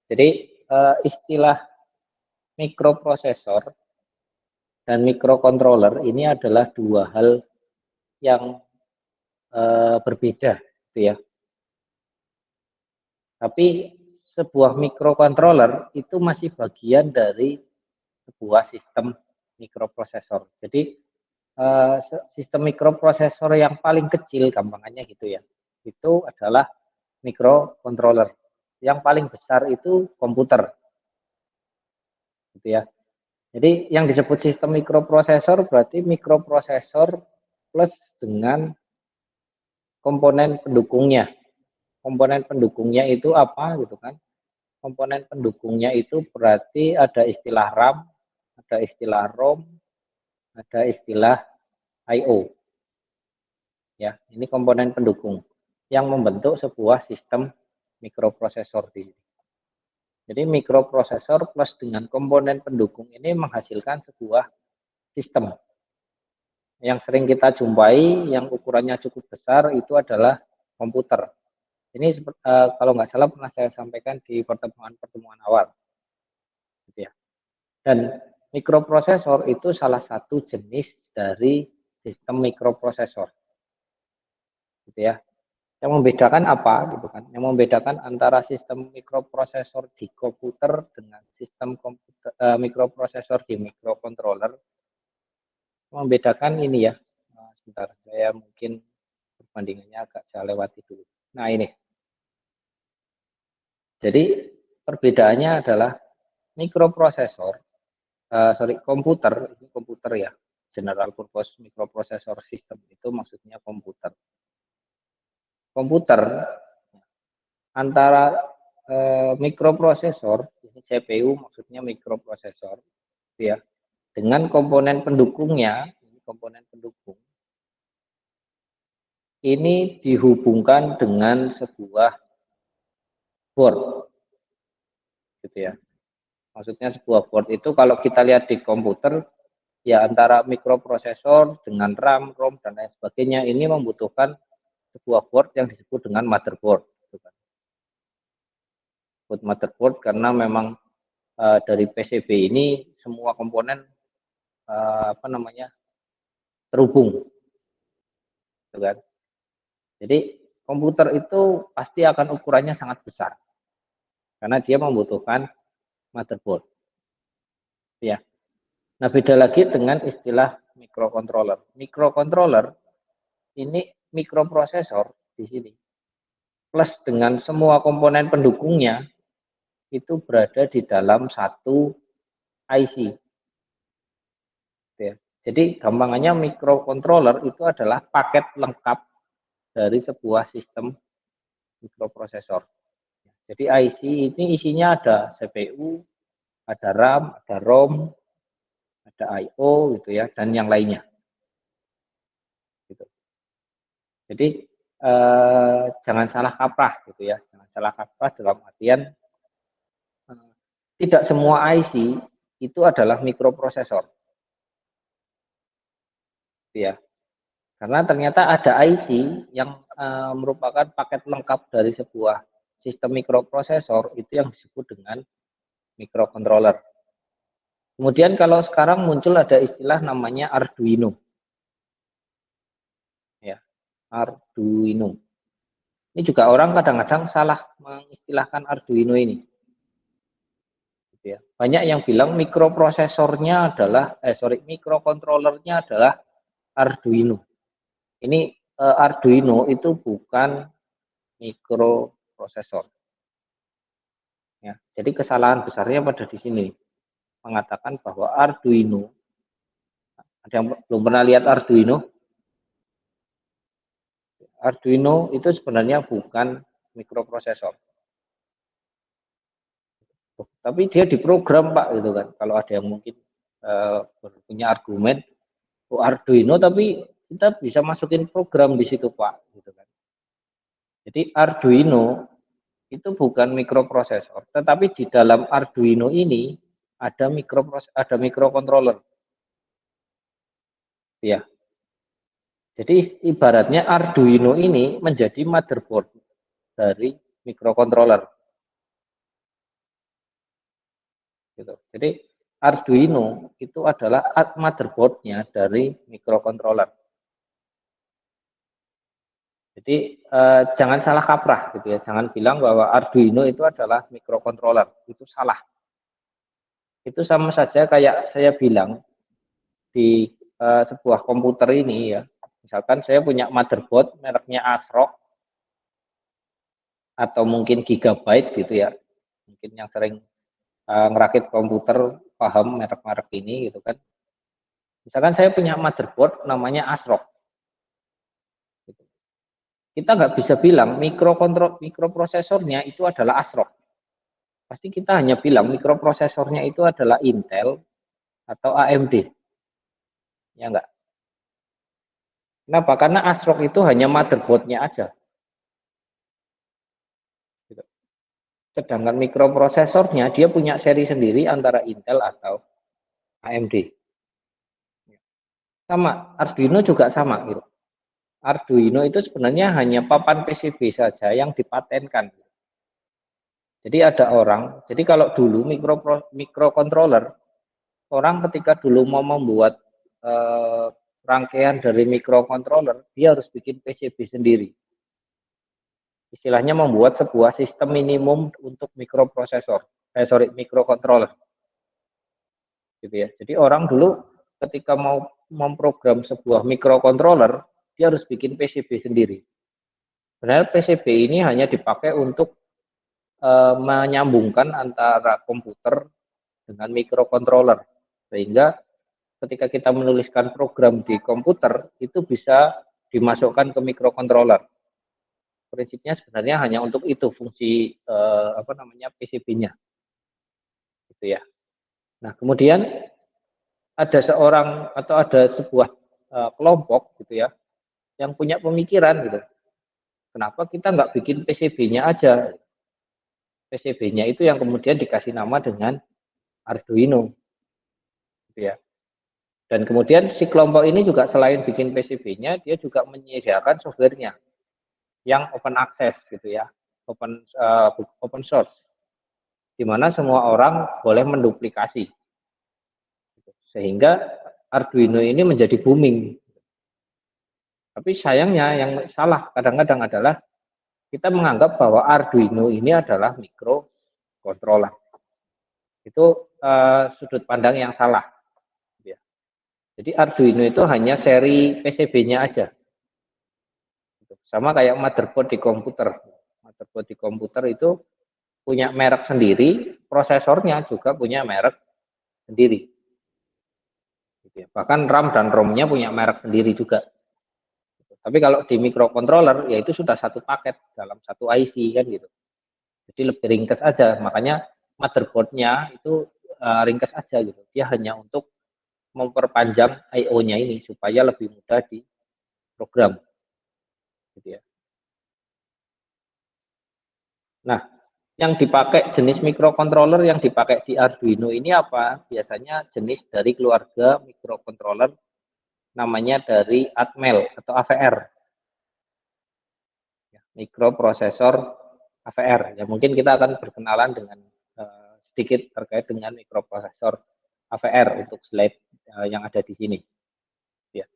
Jadi istilah mikroprosesor dan mikrocontroller ini adalah dua hal yang berbeda, gitu ya. Tapi sebuah mikrocontroller itu masih bagian dari sebuah sistem mikroprosesor. Jadi sistem mikroprosesor yang paling kecil, gampangannya gitu ya, itu adalah mikrocontroller. Yang paling besar itu komputer, gitu ya. Jadi yang disebut sistem mikroprosesor berarti mikroprosesor plus dengan komponen pendukungnya. Komponen pendukungnya itu apa gitu kan? Komponen pendukungnya itu berarti ada istilah RAM, ada istilah ROM, ada istilah I/O. Ya, ini komponen pendukung yang membentuk sebuah sistem mikroprosesor di sini. Jadi mikroprosesor plus dengan komponen pendukung ini menghasilkan sebuah sistem. Yang sering kita jumpai yang ukurannya cukup besar itu adalah komputer. Ini kalau nggak salah pernah saya sampaikan di pertemuan-pertemuan awal, gitu ya. Dan mikroprosesor itu salah satu jenis dari sistem mikroprosesor, gitu ya. Yang membedakan apa, gitu kan? Yang membedakan antara sistem mikroprosesor di komputer dengan sistem mikroprosesor di microcontroller, membedakan ini ya. Nah, sebentar, saya mungkin perbandingannya agak saya lewati dulu. Nah ini, jadi perbedaannya adalah mikroprosesor, komputer, ini komputer ya, general purpose microprocessor system itu maksudnya komputer. Komputer antara mikroprosesor, ini CPU maksudnya mikroprosesor, ya, dengan komponen pendukungnya, ini komponen pendukung, ini dihubungkan dengan sebuah board, gitu ya. Maksudnya sebuah board itu kalau kita lihat di komputer, ya antara mikroprosesor dengan RAM, ROM, dan lain sebagainya, ini membutuhkan sebuah board yang disebut dengan motherboard. Gitu kan. Motherboard karena memang dari PCB ini semua komponen terhubung, gitu kan. Jadi komputer itu pasti akan ukurannya sangat besar karena dia membutuhkan motherboard, ya. Nah, beda lagi dengan istilah microcontroller. Microcontroller ini mikroprosesor di sini plus dengan semua komponen pendukungnya itu berada di dalam satu IC. Ya. Jadi gampangannya microcontroller itu adalah paket lengkap dari sebuah sistem mikroprosesor. Jadi IC ini isinya ada CPU, ada RAM, ada ROM, ada I/O gitu ya, dan yang lainnya. Gitu. Jadi jangan salah kaprah gitu ya, jangan salah kaprah dalam artian tidak semua IC itu adalah mikroprosesor, gitu ya. Karena ternyata ada IC yang merupakan paket lengkap dari sebuah sistem mikroprosesor itu yang disebut dengan microcontroller. Kemudian kalau sekarang muncul ada istilah namanya Arduino. Ya, Arduino. Ini juga orang kadang-kadang salah mengistilahkan Arduino ini. Gitu ya. Banyak yang bilang mikroprosesornya adalah, mikrocontrollernya adalah Arduino. Ini Arduino itu bukan mikroprosesor. Ya, jadi kesalahan besarnya pada di sini mengatakan bahwa Arduino, ada yang belum pernah lihat Arduino? Arduino itu sebenarnya bukan mikroprosesor, tapi dia diprogram Pak gitu kan. Kalau ada yang mungkin punya argumen, oh Arduino tapi kita bisa masukin program di situ Pak, gitu kan. Jadi Arduino itu bukan mikroprosesor, tetapi di dalam Arduino ini ada mikrocontroller. Ya. Jadi ibaratnya Arduino ini menjadi motherboard dari mikrocontroller. gitu. Jadi Arduino itu adalah motherboard-nya dari microcontroller. Jadi jangan salah kaprah gitu ya, jangan bilang bahwa Arduino itu adalah microcontroller, itu salah. Itu sama saja kayak saya bilang di sebuah komputer ini ya, misalkan saya punya motherboard mereknya ASRock atau mungkin Gigabyte gitu ya, mungkin yang sering ngerakit komputer paham merek-merek ini gitu kan. Misalkan saya punya motherboard namanya ASRock, gitu. Kita nggak bisa bilang mikroprosesornya itu adalah ASRock. Pasti kita hanya bilang mikroprosesornya itu adalah Intel atau AMD, ya enggak? Kenapa? Karena ASRock itu hanya motherboardnya aja. Gitu. Sedangkan mikroprosesornya dia punya seri sendiri antara Intel atau AMD. Sama, Arduino juga sama gitu. Arduino itu sebenarnya hanya papan PCB saja yang dipatenkan. Jadi ada orang, jadi kalau dulu mikrocontroller, orang ketika dulu mau membuat rangkaian dari mikrocontroller, dia harus bikin PCB sendiri. Istilahnya membuat sebuah sistem minimum untuk mikrocontroller. Gitu ya. Jadi orang dulu ketika mau memprogram sebuah mikrocontroller, dia harus bikin PCB sendiri. Sebenarnya PCB ini hanya dipakai untuk menyambungkan antara komputer dengan mikrocontroller, sehingga ketika kita menuliskan program di komputer itu bisa dimasukkan ke mikrocontroller. Prinsipnya sebenarnya hanya untuk itu fungsi PCB-nya, gitu ya. Nah kemudian ada seorang atau ada sebuah kelompok gitu ya yang punya pemikiran gitu. Kenapa kita nggak bikin PCB-nya aja? PCB-nya itu yang kemudian dikasih nama dengan Arduino, gitu ya. Dan kemudian si kelompok ini juga selain bikin PCB-nya, dia juga menyediakan software-nya yang open access gitu ya, open source, di mana semua orang boleh menduplikasi. Sehingga Arduino ini menjadi booming. Tapi sayangnya yang salah kadang-kadang adalah kita menganggap bahwa Arduino ini adalah microcontroller. Itu sudut pandang yang salah. Ya. Jadi Arduino itu hanya seri PCB-nya aja. Sama kayak motherboard di komputer. Motherboard di komputer itu punya merek sendiri, prosesornya juga punya merek sendiri. Gitu ya. Bahkan RAM dan ROM-nya punya merek sendiri juga. Tapi kalau di microcontroller, ya itu sudah satu paket dalam satu IC kan gitu. Jadi lebih ringkas aja, makanya motherboard-nya itu ringkas aja gitu. Dia hanya untuk memperpanjang I/O-nya ini supaya lebih mudah diprogram. Gitu ya. Nah, yang dipakai jenis microcontroller yang dipakai di Arduino ini apa? Biasanya jenis dari keluarga microcontroller namanya dari Atmel atau AVR. Mikroprosesor AVR. Ya mungkin kita akan berkenalan dengan sedikit terkait dengan mikroprosesor AVR untuk slide yang ada di sini. Ya.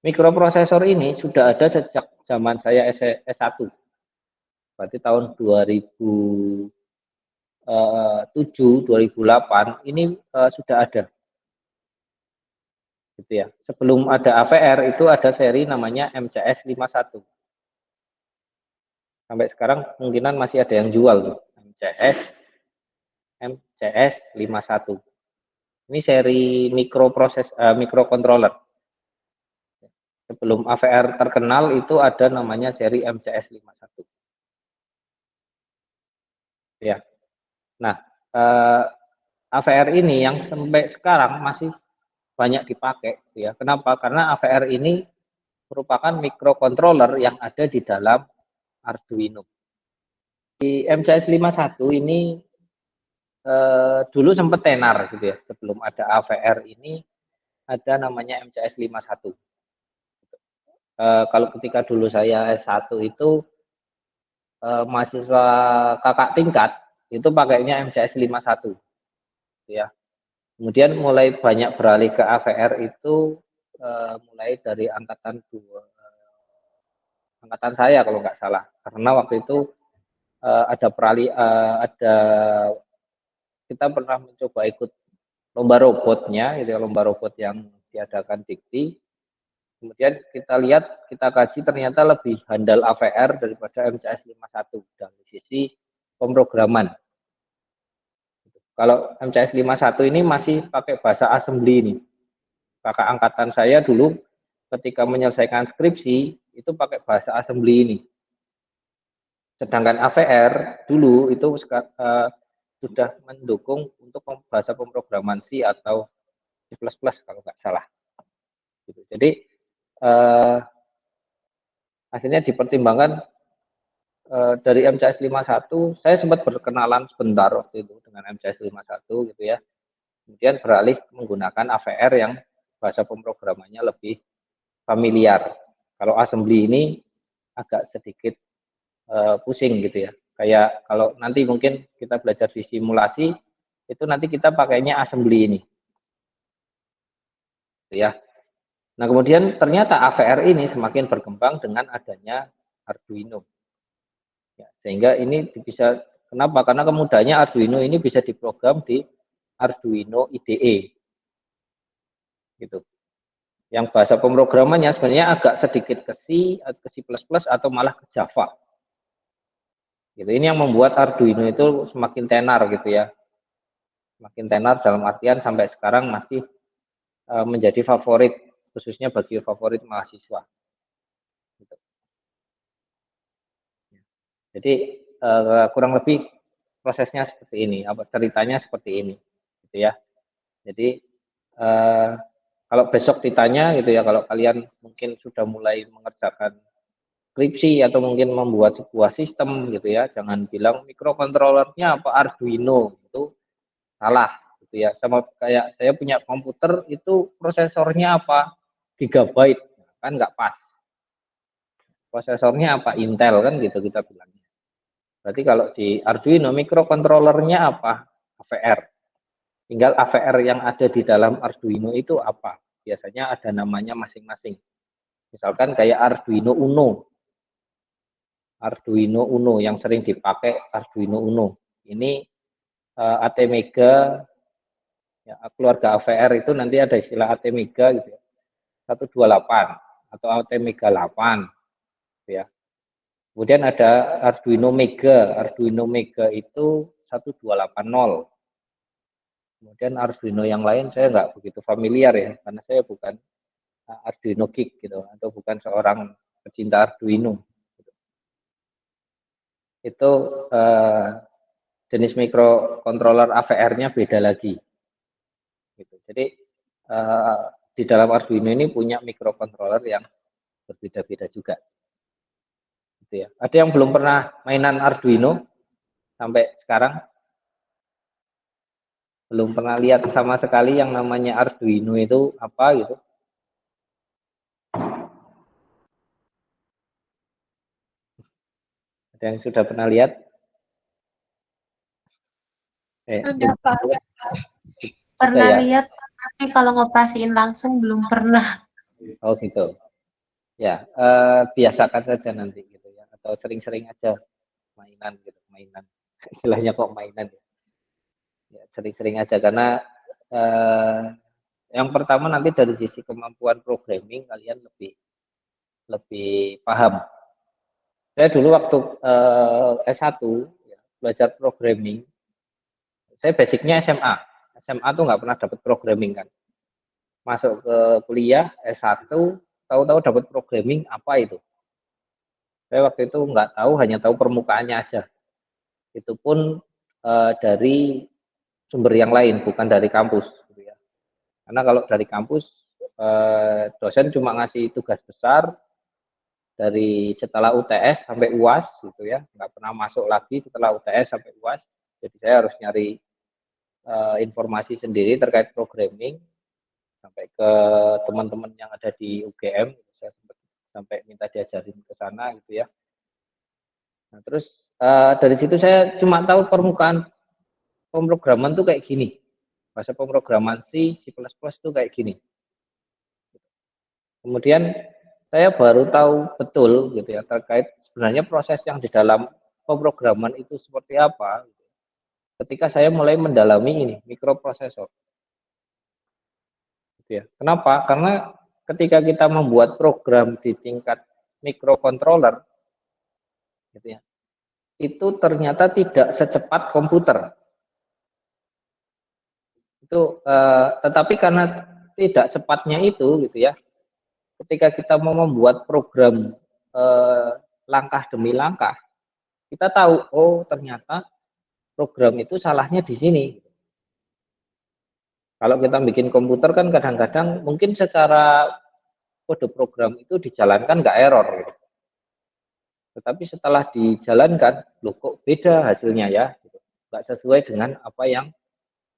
Mikroprosesor ini sudah ada sejak zaman saya S1. Berarti tahun 2007, 2008 ini sudah ada. Gitu ya. Sebelum ada AVR itu ada seri namanya MCS 51. Sampai sekarang kemungkinan masih ada yang jual tuh. MCS 51. Ini seri microcontroller. Sebelum AVR terkenal itu ada namanya seri MCS 51. Ya. Nah, AVR ini yang sampai sekarang masih banyak dipakai ya. Kenapa? Karena AVR ini merupakan microcontroller yang ada di dalam Arduino. Di MCS 51 ini dulu sempat tenar gitu ya. Sebelum ada AVR ini ada namanya MCS 51. Kalau ketika dulu saya S1 itu mahasiswa kakak tingkat itu pakainya MCS 51. gitu ya. Kemudian mulai banyak beralih ke AVR itu mulai dari angkatan saya kalau nggak salah. Karena waktu itu ada kita pernah mencoba ikut lomba robotnya, gitu ya, lomba robot yang diadakan Dikti. Kemudian kita lihat, kita kaji ternyata lebih handal AVR daripada MCS 51 dari sisi pemrograman. Kalau MCS 51 ini masih pakai bahasa assembly ini. Kakak angkatan saya dulu ketika menyelesaikan skripsi itu pakai bahasa assembly ini. Sedangkan AVR dulu itu sudah mendukung untuk bahasa pemrograman C atau C++ kalau nggak salah. Jadi akhirnya dipertimbangkan dari MCS 51, saya sempat berkenalan sebentar waktu itu dengan MCS 51 gitu ya. Kemudian beralih menggunakan AVR yang bahasa pemrogramannya lebih familiar. Kalau assembly ini agak sedikit pusing gitu ya. Kayak kalau nanti mungkin kita belajar di simulasi, itu nanti kita pakainya assembly ini. Gitu ya. Nah, kemudian ternyata AVR ini semakin berkembang dengan adanya Arduino. Ya, sehingga ini bisa, kenapa? Karena kemudahannya Arduino ini bisa diprogram di Arduino IDE. Gitu. Yang bahasa pemrogramannya sebenarnya agak sedikit ke C atau malah ke Java. Gitu. Ini yang membuat Arduino itu semakin tenar gitu ya. Semakin tenar dalam artian sampai sekarang masih menjadi favorit, khususnya bagi favorit mahasiswa. Gitu. Jadi kurang lebih prosesnya seperti ini, ceritanya seperti ini, gitu ya. Jadi kalau besok ditanya gitu ya, kalau kalian mungkin sudah mulai mengerjakan skripsi atau mungkin membuat sebuah sistem gitu ya, jangan bilang mikrokontrolernya apa Arduino, itu salah gitu ya. Sama kayak saya punya komputer itu prosesornya apa gigabyte, kan nggak pas. Prosesornya apa Intel kan gitu kita bilangnya. Berarti kalau di Arduino mikrokontrolernya apa AVR. Tinggal AVR yang ada di dalam Arduino itu apa? Biasanya ada namanya masing-masing. Misalkan kayak Arduino Uno. Arduino Uno yang sering dipakai Arduino Uno. Ini ATmega, ya, keluarga AVR itu nanti ada istilah ATmega gitu ya. 128 atau ATmega 8 gitu ya. Kemudian ada Arduino Mega. Arduino Mega itu 1280. Kemudian Arduino yang lain saya nggak begitu familiar ya, karena saya bukan Arduino geek gitu, atau bukan seorang pecinta Arduino. Itu jenis mikrokontroler AVR-nya beda lagi. Gitu. Jadi di dalam Arduino ini punya mikrokontroler yang berbeda-beda juga. Gitu ya. Ada yang belum pernah mainan Arduino sampai sekarang? Belum pernah lihat sama sekali yang namanya Arduino itu apa gitu? Ada yang sudah pernah lihat? Sudah Pak. Pernah ya? Lihat, tapi kalau ngoperasiin langsung belum pernah. Oh gitu. Ya, biasakan saja nanti gitu ya, atau sering-sering aja mainan gitu, mainan. Istilahnya kok mainan ya. Ya, sering-sering aja karena yang pertama nanti dari sisi kemampuan programming kalian lebih paham. Saya dulu waktu S1 ya, belajar programming, saya basicnya SMA. SMA tuh nggak pernah dapat programming kan. Masuk ke kuliah S1, tahu-tahu dapat programming apa itu. Saya waktu itu nggak tahu, hanya tahu permukaannya aja. Itu pun dari sumber yang lain, bukan dari kampus. Gitu ya. Karena kalau dari kampus, dosen cuma ngasih tugas besar, dari setelah UTS sampai UAS gitu ya, nggak pernah masuk lagi setelah UTS sampai UAS. Jadi saya harus nyari informasi sendiri terkait programming sampai ke teman-teman yang ada di UGM, saya sampai minta diajarin ke sana gitu ya. Nah, terus dari situ saya cuma tahu permukaan pemrograman tuh kayak gini. bahasa pemrograman C, C++ itu kayak gini. Kemudian saya baru tahu betul gitu ya terkait sebenarnya proses yang di dalam pemrograman itu seperti apa ketika saya mulai mendalami ini mikroprosesor. Gitu ya. Kenapa? Karena ketika kita membuat program di tingkat mikrocontroller gitu ya, itu ternyata tidak secepat komputer. Itu tetapi karena tidak cepatnya itu gitu ya, ketika kita mau membuat program langkah demi langkah, kita tahu oh ternyata program itu salahnya di sini. Kalau kita bikin komputer kan kadang-kadang mungkin secara kode program itu dijalankan nggak error gitu. Tetapi setelah dijalankan, loh kok beda hasilnya ya, gitu. Nggak sesuai dengan apa yang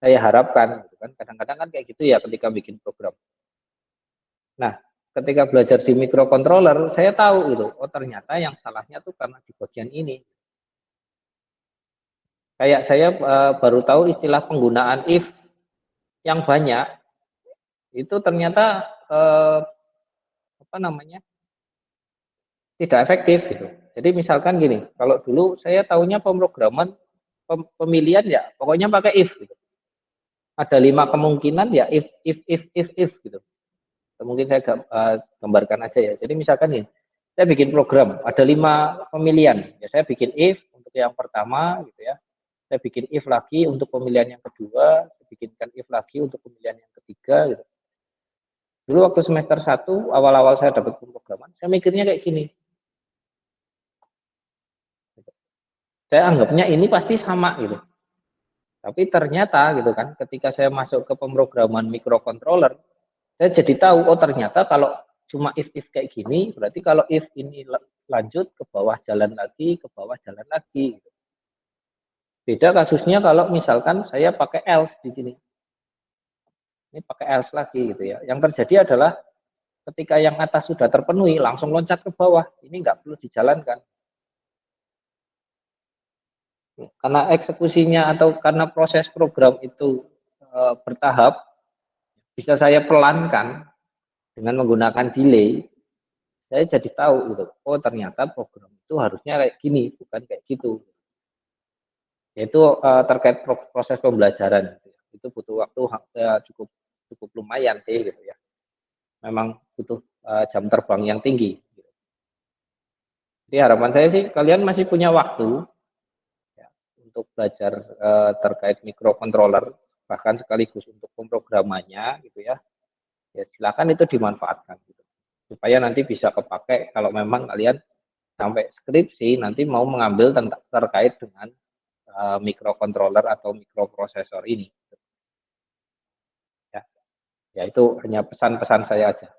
saya harapkan, gitu kan. Kadang-kadang kan kayak gitu ya ketika bikin program. Nah, ketika belajar di microcontroller, saya tahu gitu, oh ternyata yang salahnya tuh karena di bagian ini. Kayak saya baru tahu istilah penggunaan if yang banyak, itu ternyata apa namanya tidak efektif gitu. Jadi misalkan gini, kalau dulu saya tahunya pemrograman pemilihan ya pokoknya pakai if gitu. Ada 5 kemungkinan ya if gitu. Mungkin saya gambarkan aja ya. Jadi misalkan nih, saya bikin program ada 5 pemilihan. Ya saya bikin if untuk yang pertama gitu ya. Saya bikin if lagi untuk pemilihan yang kedua, saya bikinkan if lagi untuk pemilihan yang ketiga gitu. Dulu waktu semester 1 awal-awal saya dapat pemrograman, saya mikirnya kayak gini. Saya anggapnya ini pasti sama gitu. Tapi ternyata gitu kan, ketika saya masuk ke pemrograman microcontroller, saya jadi tahu, oh ternyata kalau cuma if kayak gini, berarti kalau if ini lanjut ke bawah jalan lagi, ke bawah jalan lagi. Gitu. Beda kasusnya kalau misalkan saya pakai else di sini. Ini pakai else lagi gitu ya. Yang terjadi adalah ketika yang atas sudah terpenuhi, langsung loncat ke bawah. Ini nggak perlu dijalankan. Karena eksekusinya atau karena proses program itu bertahap, bisa saya pelankan dengan menggunakan delay, saya jadi tahu gitu. Oh ternyata program itu harusnya kayak gini, bukan kayak gitu. Yaitu terkait proses pembelajaran. Gitu. Itu butuh waktu cukup cukup lumayan sih gitu ya. Memang butuh jam terbang yang tinggi. Gitu. Jadi harapan saya sih kalian masih punya waktu ya, untuk belajar terkait microcontroller bahkan sekaligus untuk pemrogramannya gitu ya. Ya silakan itu dimanfaatkan gitu. Supaya nanti bisa kepakai kalau memang kalian sampai skripsi nanti mau mengambil terkait dengan microcontroller atau microprosesor ini. Ya, ya itu hanya pesan-pesan saya aja.